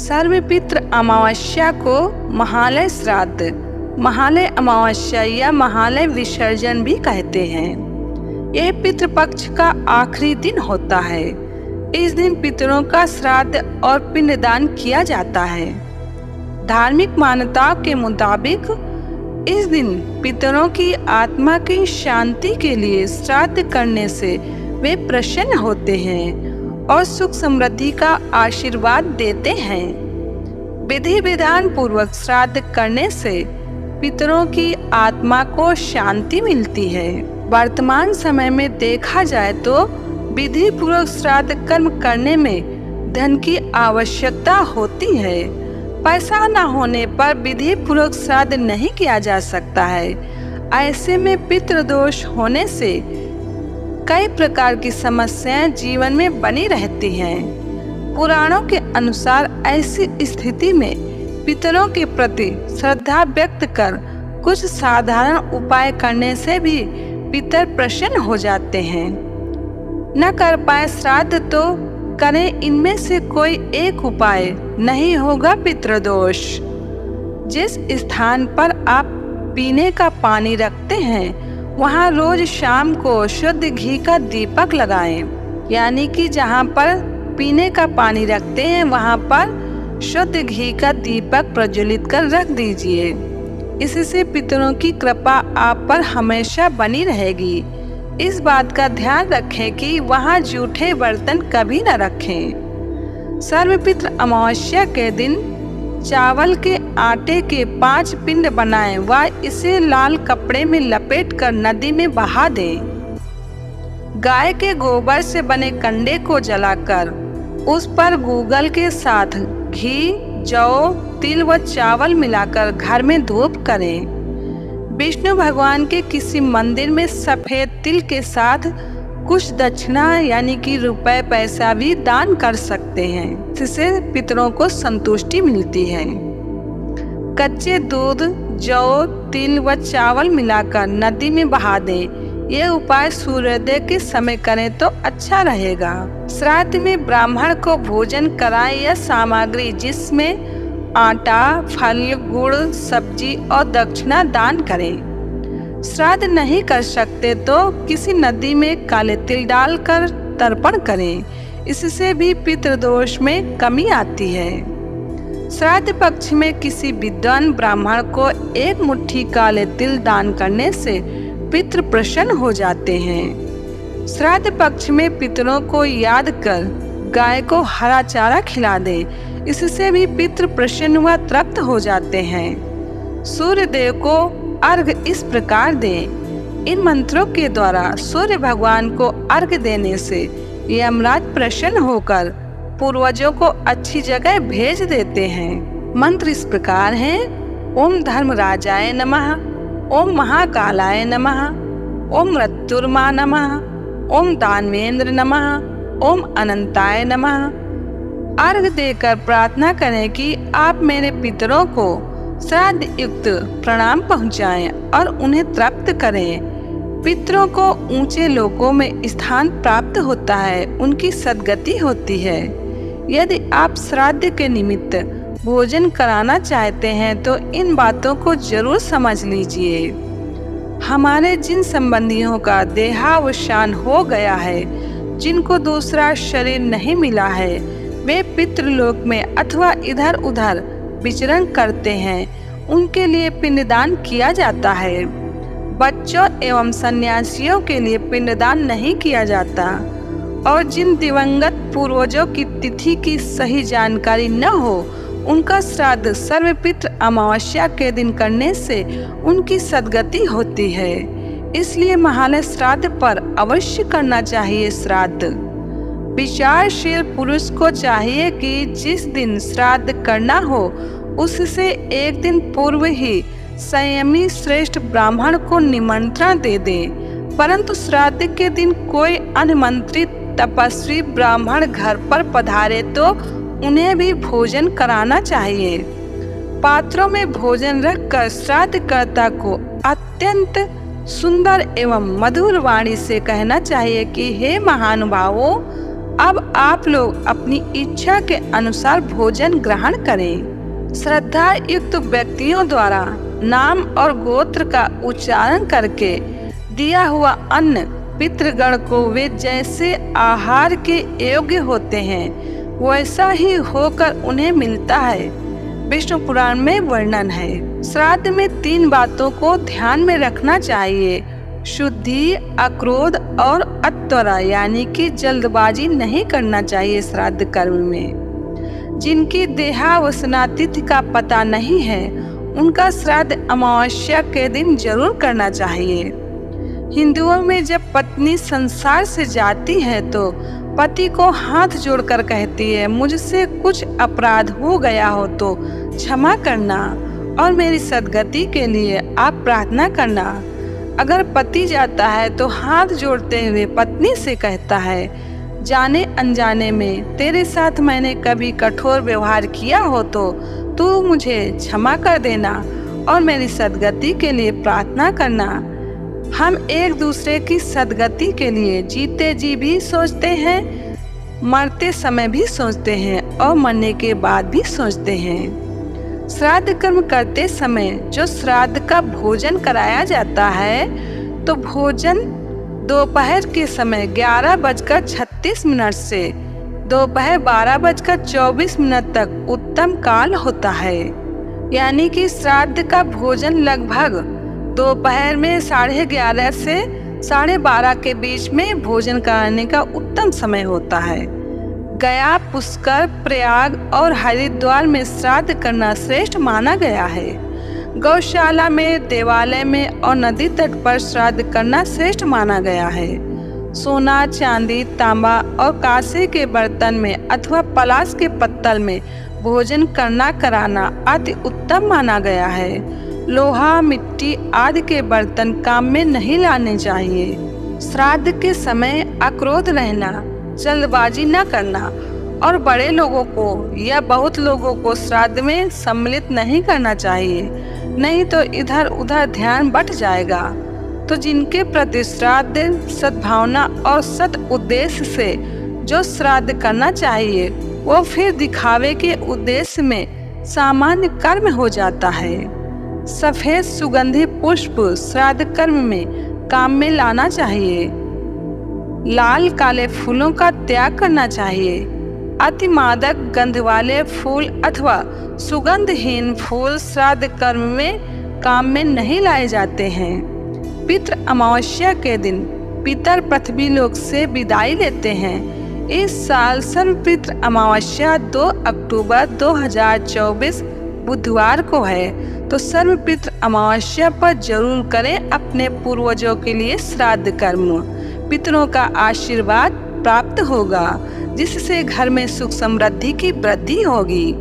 सर्वपित्र अमावस्या को महालय श्राद्ध, महालय अमावस्या या महालय विसर्जन भी कहते हैं। यह पितृपक्ष का आखिरी दिन होता है। इस दिन पितरों का श्राद्ध और पिंडदान किया जाता है। धार्मिक मान्यताओं के मुताबिक इस दिन पितरों की आत्मा की शांति के लिए श्राद्ध करने से वे प्रसन्न होते हैं और सुख समृद्धि का आशीर्वाद देते हैं। विधि विधान पूर्वक श्राद्ध करने से पितरों की आत्मा को शांति मिलती है। वर्तमान समय में देखा जाए तो विधि पूर्वक श्राद्ध कर्म करने में धन की आवश्यकता होती है। पैसा न होने पर विधि पूर्वक श्राद्ध नहीं किया जा सकता है। ऐसे में पितृदोष होने से कई प्रकार की समस्याएं जीवन में बनी रहती हैं। पुराणों के अनुसार ऐसी स्थिति में पितरों के प्रति श्रद्धा व्यक्त कर कुछ साधारण उपाय करने से भी पितर प्रसन्न हो जाते हैं। न कर पाए श्राद्ध तो करें, इनमें से कोई एक उपाय, नहीं होगा पितृदोष। जिस स्थान पर आप पीने का पानी रखते हैं वहाँ रोज शाम को शुद्ध घी का दीपक लगाएं। यानी कि जहाँ पर पीने का पानी रखते हैं वहाँ पर शुद्ध घी का दीपक प्रज्वलित कर रख दीजिए। इससे पितरों की कृपा आप पर हमेशा बनी रहेगी। इस बात का ध्यान रखें कि वहाँ जूठे बर्तन कभी न रखें। सर्वपित्र अमावस्या के दिन चावल के आटे के 5 पिंड बनाएं व इसे लाल कपड़े में लपेटकर नदी में बहा दें। गाय के गोबर से बने कंडे को जलाकर उस पर गूगल के साथ घी, जौ, तिल व चावल मिलाकर घर में धूप करें। विष्णु भगवान के किसी मंदिर में सफेद तिल के साथ कुछ दक्षिणा यानी कि रुपए पैसा भी दान कर सकते हैं। इससे पितरों को संतुष्टि मिलती है। कच्चे दूध, जौ, तिल व चावल मिलाकर नदी में बहा दें। ये उपाय सूर्योदय के समय करें तो अच्छा रहेगा। श्राद्ध में ब्राह्मण को भोजन कराएं या सामग्री जिसमें आटा, फल, गुड़, सब्जी और दक्षिणा दान करें। श्राद्ध नहीं कर सकते तो किसी नदी में काले तिल डालकर तर्पण करें। इससे भी पितृदोष में कमी आती है। श्राद्ध पक्ष में किसी विद्वान ब्राह्मण को 1 मुट्ठी काले तिल दान करने से पितृ प्रसन्न हो जाते हैं। श्राद्ध पक्ष में पितरों को याद कर गाय को हरा चारा खिला दें। इससे भी पितृ प्रसन्न व तृप्त हो जाते हैं। सूर्य देव को अर्घ इस प्रकार दें। इन मंत्रों के द्वारा सूर्य भगवान को अर्घ देने से यमराज प्रसन्न होकर पूर्वजों को अच्छी जगह भेज देते हैं। मंत्र इस प्रकार हैं: ओम धर्मराजाय नमः, ओम महाकालाय नमः, ओम मृत्युर्मा नमः, ओम दानवेंद्र नमः, ओम अनंताय नमः। अर्घ देकर प्रार्थना करें कि आप मेरे पितरों को श्राद्ध युक्त प्रणाम पहुँचाएं और उन्हें तृप्त करें। पितरों को ऊंचे लोकों में स्थान प्राप्त होता है, उनकी सद्गति होती है। यदि आप श्राद्ध के निमित्त भोजन कराना चाहते हैं तो इन बातों को जरूर समझ लीजिए। हमारे जिन संबंधियों का देहावसान हो गया है, जिनको दूसरा शरीर नहीं मिला है, वे पितृलोक में अथवा इधर उधर विचरण करते हैं। उनके लिए पिंडदान किया जाता है। बच्चों एवं सन्यासियों के लिए पिंडदान नहीं किया जाता। और जिन दिवंगत पूर्वजों की तिथि की सही जानकारी न हो, उनका श्राद्ध सर्वपित्र अमावस्या के दिन करने से उनकी सद्गति होती है। इसलिए महालय श्राद्ध पर अवश्य करना चाहिए श्राद्ध। विचारशील पुरुष को चाहिए कि जिस दिन श्राद्ध करना हो उससे एक दिन पूर्व ही संयमी श्रेष्ठ ब्राह्मण को निमंत्रण दे दे। परंतु श्राद्ध के दिन कोई अनिमंत्रित तपस्वी ब्राह्मण घर पर पधारे तो उन्हें भी भोजन कराना चाहिए। पात्रों में भोजन रखकर श्राद्धकर्ता को अत्यंत सुंदर एवं मधुर वाणी से कहना चाहिए कि हे महानुभावों, अब आप लोग अपनी इच्छा के अनुसार भोजन ग्रहण करें। श्रद्धा युक्त व्यक्तियों द्वारा नाम और गोत्र का उच्चारण करके दिया हुआ अन्न पितृगण को वे जैसे आहार के योग्य होते हैं वैसा ही होकर उन्हें मिलता है। विष्णु पुराण में वर्णन है। श्राद्ध में 3 बातों को ध्यान में रखना चाहिए। शुद्धि, अक्रोध और अत्वरा, यानी कि जल्दबाजी नहीं करना चाहिए श्राद्ध कर्म में। जिनकी देहावसाना तिथि का पता नहीं है उनका श्राद्ध अमावस्या के दिन जरूर करना चाहिए। हिंदुओं में जब पत्नी संसार से जाती है तो पति को हाथ जोड़कर कहती है, मुझसे कुछ अपराध हो गया हो तो क्षमा करना और मेरी सद्गति के लिए आप प्रार्थना करना। अगर पति जाता है तो हाथ जोड़ते हुए पत्नी से कहता है, जाने अनजाने में तेरे साथ मैंने कभी कठोर व्यवहार किया हो तो तू मुझे क्षमा कर देना और मेरी सद्गति के लिए प्रार्थना करना। हम एक दूसरे की सद्गति के लिए जीते जी भी सोचते हैं, मरते समय भी सोचते हैं और मरने के बाद भी सोचते हैं। श्राद्ध कर्म करते समय जो श्राद्ध का भोजन कराया जाता है तो भोजन दोपहर के समय 11:36 से दोपहर 12:24 तक उत्तम काल होता है। यानी कि श्राद्ध का भोजन लगभग दोपहर में 11:30 से 12:30 के बीच में भोजन कराने का उत्तम समय होता है। गया, पुष्कर, प्रयाग और हरिद्वार में श्राद्ध करना श्रेष्ठ माना गया है। गौशाला में, देवालय में और नदी तट पर श्राद्ध करना श्रेष्ठ माना गया है। सोना, चांदी, तांबा और कांसे के बर्तन में अथवा पलाश के पत्तल में भोजन कराना अति उत्तम माना गया है। लोहा, मिट्टी आदि के बर्तन काम में नहीं लाने चाहिए। श्राद्ध के समय अक्रोध रहना, जल्दबाजी न करना और बड़े लोगों को या बहुत लोगों को श्राद्ध में सम्मिलित नहीं करना चाहिए, नहीं तो इधर उधर ध्यान बट जाएगा। तो जिनके प्रति श्राद्ध सद्भावना और सत उद्देश्य से जो श्राद्ध करना चाहिए वो फिर दिखावे के उद्देश्य में सामान्य कर्म हो जाता है। सफेद सुगंधी पुष्प श्राद्ध कर्म में काम में लाना चाहिए। लाल काले फूलों का त्याग करना चाहिए। अति मादक गंध वाले फूल अथवा सुगंधहीन फूल श्राद्ध कर्म में काम में नहीं लाए जाते हैं। पितृ अमावस्या के दिन पितर पृथ्वी लोक से विदाई लेते हैं। इस साल सर्वपितृ अमावस्या 2 अक्टूबर 2024 बुधवार को है, तो सर्वपितृ अमावस्या पर जरूर करें अपने पूर्वजों के लिए श्राद्ध कर्म। पितरों का आशीर्वाद प्राप्त होगा जिससे घर में सुख समृद्धि की वृद्धि होगी।